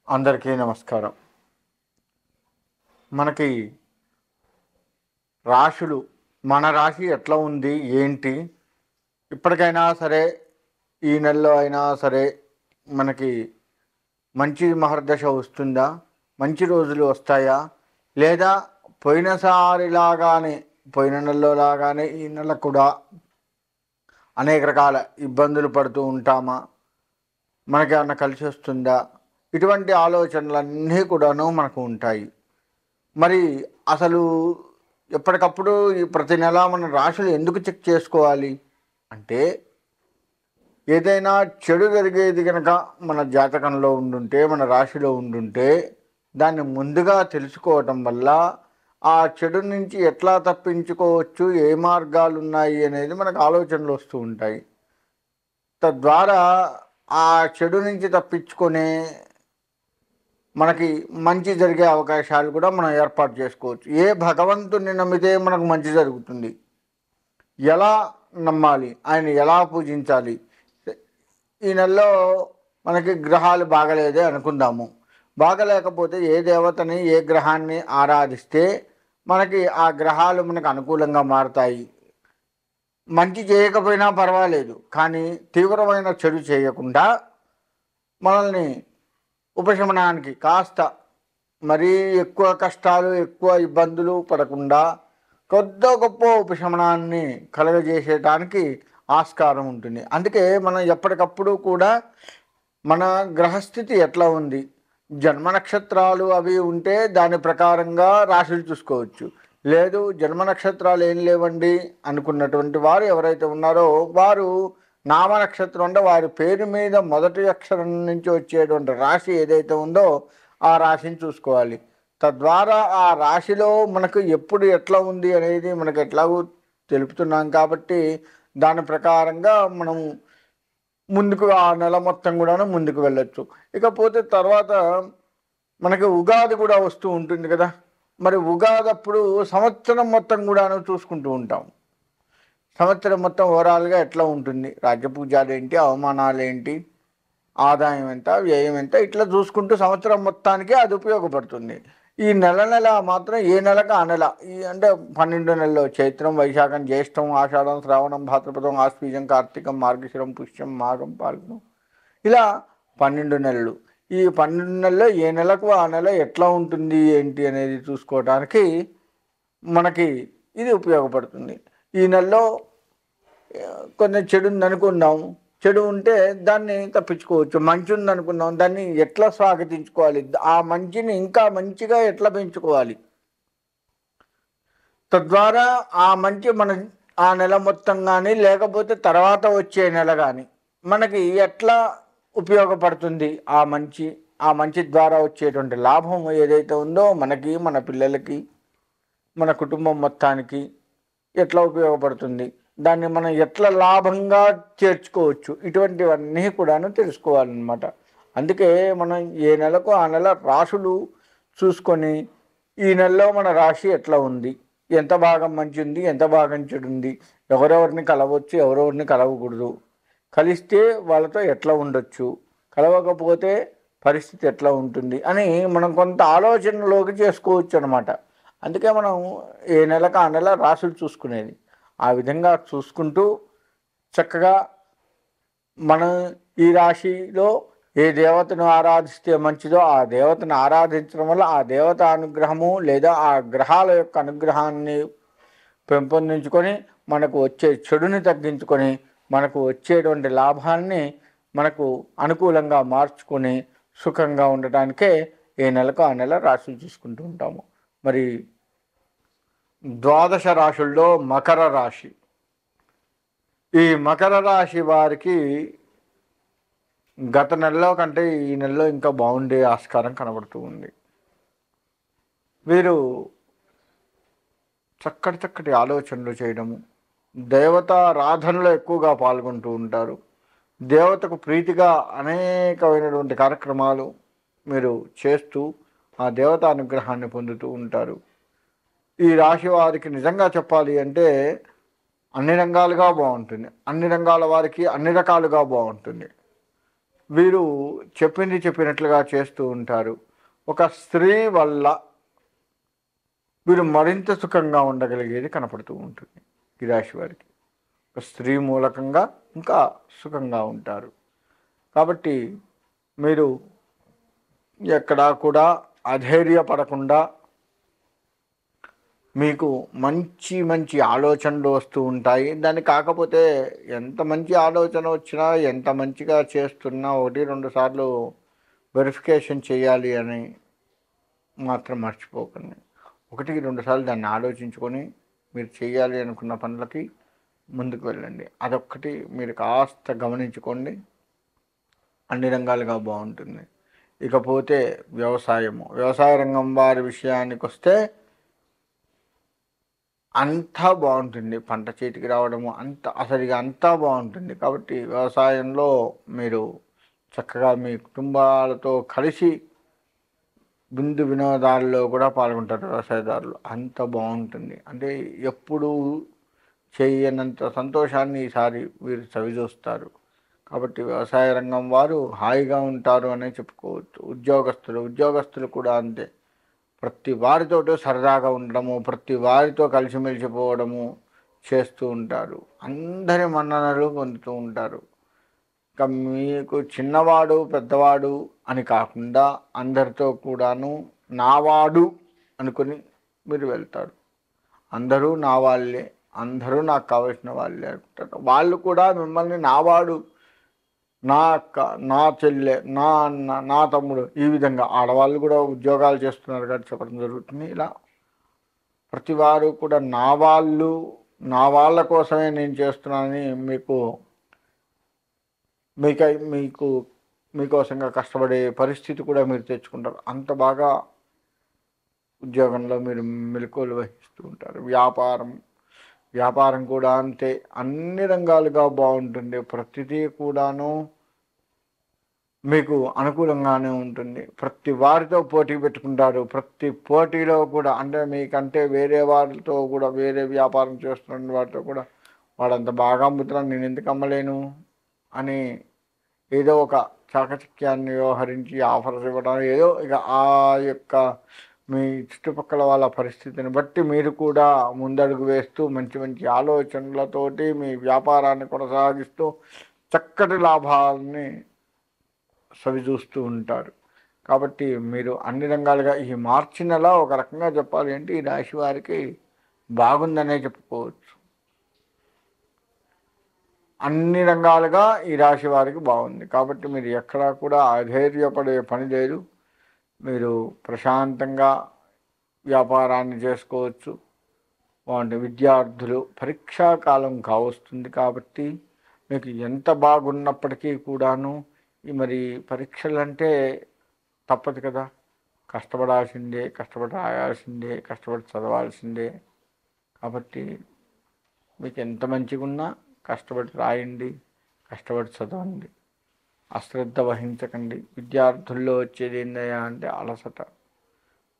అందరికీ నమస్కారం. మనకి రాశులు, మన రాశి ఎట్లా ఉంది ఏంటి, ఇప్పటికైనా సరే ఈ నెలలో అయినా సరే మనకి మంచి మహర్దశ వస్తుందా, మంచి రోజులు వస్తాయా, లేదా పోయినసారిలాగానే పోయిన నెలలో లాగానే ఈ నెల కూడా అనేక రకాల ఇబ్బందులు పడుతూ ఉంటామా, మనకేమన్నా కలిసి వస్తుందా, ఇటువంటి ఆలోచనలన్నీ కూడాను మనకు ఉంటాయి. మరి అసలు ఎప్పటికప్పుడు ఈ ప్రతి నెల మన రాశులు ఎందుకు చెక్ చేసుకోవాలి అంటే, ఏదైనా చెడు జరిగేది కనుక మన జాతకంలో ఉండుంటే, మన రాశిలో ఉండుంటే, దాన్ని ముందుగా తెలుసుకోవటం వల్ల ఆ చెడు నుంచి ఎట్లా తప్పించుకోవచ్చు, ఏ మార్గాలు ఉన్నాయి అనేది మనకు ఆలోచనలు వస్తూ ఉంటాయి. తద్వారా ఆ చెడు నుంచి తప్పించుకునే మనకి మంచి జరిగే అవకాశాలు కూడా మనం ఏర్పాటు చేసుకోవచ్చు. ఏ భగవంతుని నమ్మితే మనకు మంచి జరుగుతుంది, ఎలా నమ్మాలి, ఆయన ఎలా పూజించాలి. ఈ నెలలో మనకి గ్రహాలు బాగలేదే అనుకుందాము. బాగలేకపోతే ఏ దేవతని, ఏ గ్రహాన్ని ఆరాధిస్తే మనకి ఆ గ్రహాలు మనకు అనుకూలంగా మారుతాయి. మంచి చేయకపోయినా పర్వాలేదు, కానీ తీవ్రమైన చెడు చేయకుండా మనల్ని ఉపశమనానికి కాస్త మరీ ఎక్కువ కష్టాలు, ఎక్కువ ఇబ్బందులు పడకుండా కొద్ది గొప్ప ఉపశమనాన్ని కలుగజేసేటానికి ఆస్కారం ఉంటుంది. అందుకే మనం ఎప్పటికప్పుడు కూడా మన గ్రహస్థితి ఎట్లా ఉంది, జన్మ నక్షత్రాలు అవి ఉంటే దాని ప్రకారంగా రాశులు చూసుకోవచ్చు. లేదు జన్మ నక్షత్రాలు ఏం లేవండి అనుకున్నటువంటి వారు ఎవరైతే ఉన్నారో వారు నామ నక్షత్రం అంటే వారి పేరు మీద మొదటి అక్షరం నుంచి వచ్చేటువంటి రాశి ఏదైతే ఉందో ఆ రాశిని చూసుకోవాలి. తద్వారా ఆ రాశిలో మనకు ఎప్పుడు ఎట్లా ఉంది అనేది మనకు ఎట్లాగూ తెలుపుతున్నాం కాబట్టి దాని ప్రకారంగా మనం ముందుకు ఆ నెల మొత్తం కూడాను ముందుకు వెళ్ళొచ్చు. ఇకపోతే తర్వాత మనకి ఉగాది కూడా వస్తూ ఉంటుంది కదా. మరి ఉగాది అప్పుడు సంవత్సరం మొత్తం కూడాను చూసుకుంటూ ఉంటాం. సంవత్సరం మొత్తం ఓవరాల్గా ఎట్లా ఉంటుంది, రాజ్యపూజాలు ఏంటి, అవమానాలు ఏంటి, ఆదాయం ఎంత, వ్యయం ఎంత, ఇట్లా చూసుకుంటూ సంవత్సరం మొత్తానికి అది ఉపయోగపడుతుంది. ఈ నెల మాత్రం ఏ నెలకు ఆ నెల, ఈ అంటే 12 నెలలు చైత్రం, వైశాఖం, జ్యేష్టం, ఆషాఢం, శ్రావణం, భాద్రపదం, ఆశ్వీజం, కార్తీకం, మార్గశిరం, పుష్యం, మాఘం, పాల్గొనం, ఇలా 12 నెలలు. ఈ 12 నెలల్లో ఏ నెలకు ఆ నెల ఎట్లా ఉంటుంది ఏంటి అనేది చూసుకోవడానికి మనకి ఇది ఉపయోగపడుతుంది. ఈ నెలలో కొంచెం చెడు ఉందనుకున్నాం, చెడు ఉంటే దాన్ని తప్పించుకోవచ్చు. మంచి ఉందనుకున్నాం, దాన్ని ఎట్లా స్వాగతించుకోవాలి, ఆ మంచిని ఇంకా మంచిగా ఎట్లా పెంచుకోవాలి, తద్వారా ఆ మంచి మన ఆ నెల మొత్తం కానీ లేకపోతే తర్వాత వచ్చే నెల కానీ మనకి ఎట్లా ఉపయోగపడుతుంది. ఆ మంచి ద్వారా వచ్చేటువంటి లాభం ఏదైతే ఉందో మనకి, మన పిల్లలకి, మన కుటుంబం మొత్తానికి ఎట్లా ఉపయోగపడుతుంది, దాన్ని మనం ఎట్లా లాభంగా చేర్చుకోవచ్చు, ఇటువంటివన్నీ కూడాను తెలుసుకోవాలన్నమాట. అందుకే మనం ఏ నెలకు ఆ నెల రాశులు చూసుకొని ఈ నెలలో మన రాశి ఎట్లా ఉంది, ఎంత భాగం మంచి ఉంది, ఎంత భాగం చెడు ఉంది, ఎవరెవరిని కలవచ్చు, ఎవరెవరిని కలవకూడదు, కలిస్తే వాళ్ళతో ఎట్లా ఉండొచ్చు, కలవకపోతే పరిస్థితి ఎట్లా ఉంటుంది అని మనం కొంత ఆలోచనలోకి చేసుకోవచ్చు అనమాట. అందుకే మనం ఏ నెలకు ఆ నెల రాశులు చూసుకునేది. ఆ విధంగా చూసుకుంటూ చక్కగా మనం ఈ రాశిలో ఏ దేవతను ఆరాధిస్తే మంచిదో ఆ దేవతను ఆరాధించడం వల్ల ఆ దేవత అనుగ్రహము లేదా ఆ గ్రహాల యొక్క అనుగ్రహాన్ని పెంపొందించుకొని మనకు వచ్చే చెడుని తగ్గించుకొని మనకు వచ్చేటువంటి లాభాన్ని మనకు అనుకూలంగా మార్చుకొని సుఖంగా ఉండటానికే ఏ నెలకు ఆ నెల రాశులు చూసుకుంటూ ఉంటాము. మరి ద్వాదశ రాశుల్లో మకర రాశి. ఈ మకర రాశి వారికి గత నెలలో కంటే ఈ నెలలో ఇంకా బాగుండే ఆస్కారం కనబడుతూ ఉంది. వీరు చక్కటి ఆలోచనలు చేయడము, దేవతారాధనలో ఎక్కువగా పాల్గొంటూ ఉంటారు. దేవతకు ప్రీతిగా అనేకమైనటువంటి కార్యక్రమాలు మీరు చేస్తూ ఆ దేవతా అనుగ్రహాన్ని పొందుతూ ఉంటారు. ఈ రాశి వారికి నిజంగా చెప్పాలి అంటే అన్ని రంగాలుగా బాగుంటుంది, అన్ని రంగాల వారికి అన్ని రకాలుగా బాగుంటుంది. వీరు చెప్పింది చెప్పినట్లుగా చేస్తూ ఉంటారు. ఒక స్త్రీ వల్ల వీరు మరింత సుఖంగా ఉండగలిగేది కనపడుతూ ఉంటుంది ఈ రాశి వారికి. ఒక స్త్రీ మూలకంగా ఇంకా సుఖంగా ఉంటారు. కాబట్టి మీరు ఎక్కడా కూడా అధైర్యపడకుండా మీకు మంచి మంచి ఆలోచనలు వస్తూ ఉంటాయి. దాన్ని కాకపోతే ఎంత మంచి ఆలోచన వచ్చినా, ఎంత మంచిగా చేస్తున్నా 1, 2 సార్లు వెరిఫికేషన్ చేయాలి అని మాత్రం మర్చిపోకండి. 1, 2 సార్లు దాన్ని ఆలోచించుకొని మీరు చేయాలి అనుకున్న పనులకి ముందుకు వెళ్ళండి. అదొక్కటి మీరు కాస్త గమనించుకోండి. అన్ని రంగాలుగా బాగుంటుంది. ఇకపోతే వ్యవసాయ రంగం వారి విషయానికి వస్తే అంతా బాగుంటుంది. పంట చేతికి రావడము అంతా బాగుంటుంది. కాబట్టి వ్యవసాయంలో మీరు చక్కగా మీ కుటుంబాలతో కలిసి విందు వినోదాల్లో కూడా పాల్గొంటారు వ్యవసాయదారులు. అంత బాగుంటుంది. అంటే ఎప్పుడూ చేయనంత సంతోషాన్ని ఈసారి వీరు చవిచూస్తారు. కాబట్టి వ్యవసాయ రంగం వారు హాయిగా ఉంటారు అనే చెప్పుకోవచ్చు. ఉద్యోగస్తులు కూడా అంతే. ప్రతి వారితోటూ సరదాగా ఉండడము, ప్రతి వారితో కలిసిమెలిసిపోవడము చేస్తూ ఉంటారు. అందరి మన్ననలు పొందుతూ ఉంటారు. ఇక మీకు చిన్నవాడు పెద్దవాడు అని కాకుండా అందరితో కూడాను నావాడు అనుకుని మీరు వెళ్తారు. అందరూ నా వాళ్ళే, అందరూ నాకు కావలసిన వాళ్ళే అనుకుంటారు. వాళ్ళు కూడా మిమ్మల్ని నావాడు, నా అక్క, నా చెల్లె, నా అన్న, నా తమ్ముడు, ఈ విధంగా ఆడవాళ్ళు కూడా ఉద్యోగాలు చేస్తున్నారు కాబట్టి చెప్పడం జరుగుతుంది. ఇలా ప్రతి వారు కూడా నా వాళ్ళు, నా వాళ్ళ కోసమే నేను చేస్తున్నానని మీకు మీకోసంగా కష్టపడే పరిస్థితి కూడా మీరు తెచ్చుకుంటారు. అంత బాగా ఉద్యోగంలో మీరు మెలకువలు వహిస్తూ ఉంటారు. వ్యాపారం కూడా అంతే. అన్ని రంగాలుగా బాగుంటుంది. ప్రతిదీ కూడాను మీకు అనుకూలంగానే ఉంటుంది. ప్రతి వారితో పోటీ పెట్టుకుంటారు. ప్రతి పోటీలో కూడా అంటే మీకంటే వేరే వారితో కూడా, వేరే వ్యాపారం చేస్తున్న వారితో కూడా వాడంత బాగా అమ్ముతున్నాడు, నేను ఎందుకు అమ్మలేను అని ఏదో ఒక చాకచక్యాన్ని వ్యవహరించి ఆఫర్స్ ఇవ్వడం, ఏదో ఇక ఆ యొక్క మీ చుట్టుపక్కల వాళ్ళ పరిస్థితిని బట్టి మీరు కూడా ముందడుగు వేస్తూ మంచి మంచి ఆలోచనలతోటి మీ వ్యాపారాన్ని కొనసాగిస్తూ చక్కటి లాభాలని సవిచూస్తూ ఉంటారు. కాబట్టి మీరు అన్ని రంగాలుగా ఈ మార్చి నెల ఒక రకంగా చెప్పాలి అంటే ఈ రాశి వారికి బాగుందనే చెప్పుకోవచ్చు. అన్ని రంగాలుగా ఈ రాశి వారికి బాగుంది. కాబట్టి మీరు ఎక్కడా కూడా అధైర్యపడే పని లేదు. మీరు ప్రశాంతంగా వ్యాపారాన్ని చేసుకోవచ్చు. బాగుంటుంది. విద్యార్థులు పరీక్షాకాలం కావస్తుంది కాబట్టి మీకు ఎంత బాగున్నప్పటికీ కూడాను మరి పరీక్షలు అంటే తప్పదు కదా, కష్టపడాల్సిందే, కష్టపడి రాయాల్సిందే, కష్టపడి చదవాల్సిందే. కాబట్టి మీకు ఎంత మంచిగా ఉన్నా కష్టపడి రాయండి, కష్టపడి చదవండి, అశ్రద్ధ వహించకండి. విద్యార్థుల్లో వచ్చేది ఏందయ్యా అంటే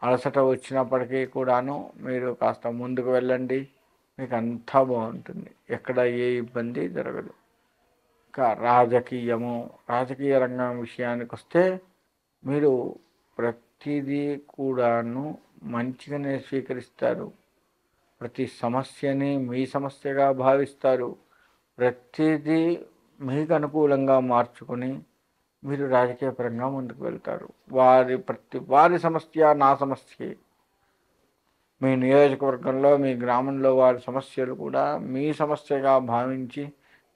అలసట వచ్చినప్పటికీ కూడాను మీరు కాస్త ముందుకు వెళ్ళండి, మీకు అంతా బాగుంటుంది. ఎక్కడ ఏ ఇబ్బంది జరగదు. ఇంకా రాజకీయ రంగం విషయానికి వస్తే మీరు ప్రతిదీ కూడాను మంచిగానే స్వీకరిస్తారు. ప్రతి సమస్యని మీ సమస్యగా భావిస్తారు. ప్రతిదీ మీకు అనుకూలంగా మార్చుకొని మీరు రాజకీయ పరంగా ముందుకు వెళ్తారు. వారి సమస్య నా సమస్య. మీ నియోజకవర్గంలో, మీ గ్రామంలో వారి సమస్యలు కూడా మీ సమస్యగా భావించి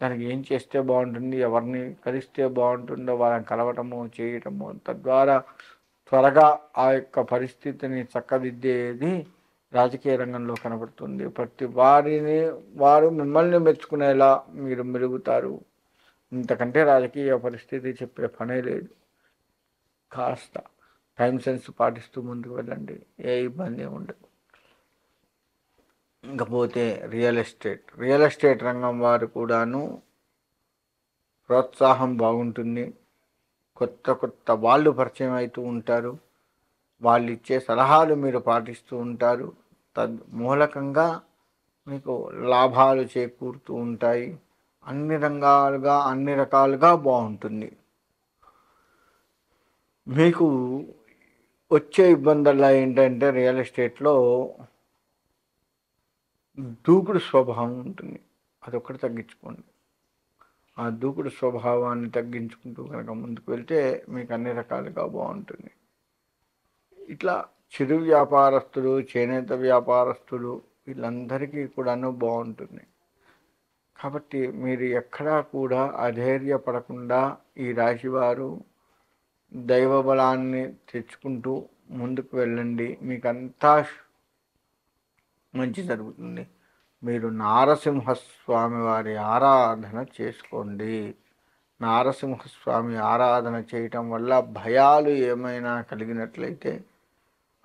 దానికి ఏం చేస్తే బాగుంటుంది, ఎవరిని కలిస్తే బాగుంటుందో వాళ్ళని కలవటము, చేయటము, తద్వారా త్వరగా ఆ యొక్క పరిస్థితిని చక్కదిద్దేది రాజకీయ రంగంలో కనబడుతుంది. ప్రతి వారు మిమ్మల్ని మెచ్చుకునేలా మీరు మెలుగుతారు. ఇంతకంటే రాజకీయ పరిస్థితి చెప్పే పనే లేదు. కాస్త టైం సెన్స్ పాటిస్తూ ముందుకు వెళ్ళండి, ఏ ఇబ్బంది ఉండదు. ఇంకపోతే రియల్ ఎస్టేట్ రంగం వారు కూడాను ప్రోత్సాహం బాగుంటుంది. కొత్త వాళ్ళు పరిచయం అవుతూ ఉంటారు. వాళ్ళు ఇచ్చే సలహాలు మీరు పాటిస్తూ ఉంటారు. మూలకంగా మీకు లాభాలు చేకూరుతూ ఉంటాయి. అన్ని రకాలుగా బాగుంటుంది. మీకు వచ్చే ఇబ్బందుల్లో ఏంటంటే రియల్ ఎస్టేట్లో దూకుడు స్వభావం ఉంటుంది. అదొక్కటి తగ్గించుకోండి. ఆ దూకుడు స్వభావాన్ని తగ్గించుకుంటూ కనుక ముందుకు వెళ్తే మీకు అన్ని రకాలుగా బాగుంటుంది. ఇట్లా చిరు వ్యాపారస్తులు, చేనేత వ్యాపారస్తులు వీళ్ళందరికీ కూడాను బాగుంటుంది. కాబట్టి మీరు ఎక్కడా కూడా అధైర్యపడకుండా ఈ రాశివారు దైవ బలాన్ని తెచ్చుకుంటూ ముందుకు వెళ్ళండి. మీకంతా మంచి జరుగుతుంది. మీరు నారసింహస్వామి వారి ఆరాధన చేసుకోండి. నారసింహస్వామి ఆరాధన చేయటం వల్ల భయాలు ఏమైనా కలిగినట్లయితే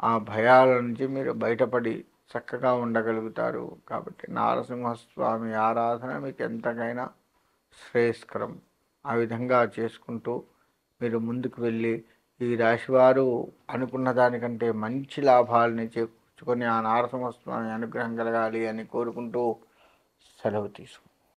ఆ భయాల నుంచి మీరు బయటపడి చక్కగా ఉండగలుగుతారు. కాబట్టి నారసింహస్వామి ఆరాధన మీకు ఎంతకైనా శ్రేయస్కరం. ఆ విధంగా చేసుకుంటూ మీరు ముందుకు వెళ్ళి ఈ రాశివారు అనుకున్న దానికంటే మంచి లాభాలని చేకూర్చుకొని ఆ నారసింహస్వామి అనుగ్రహం కలగాలి అని కోరుకుంటూ సెలవు తీసుకుంటాం.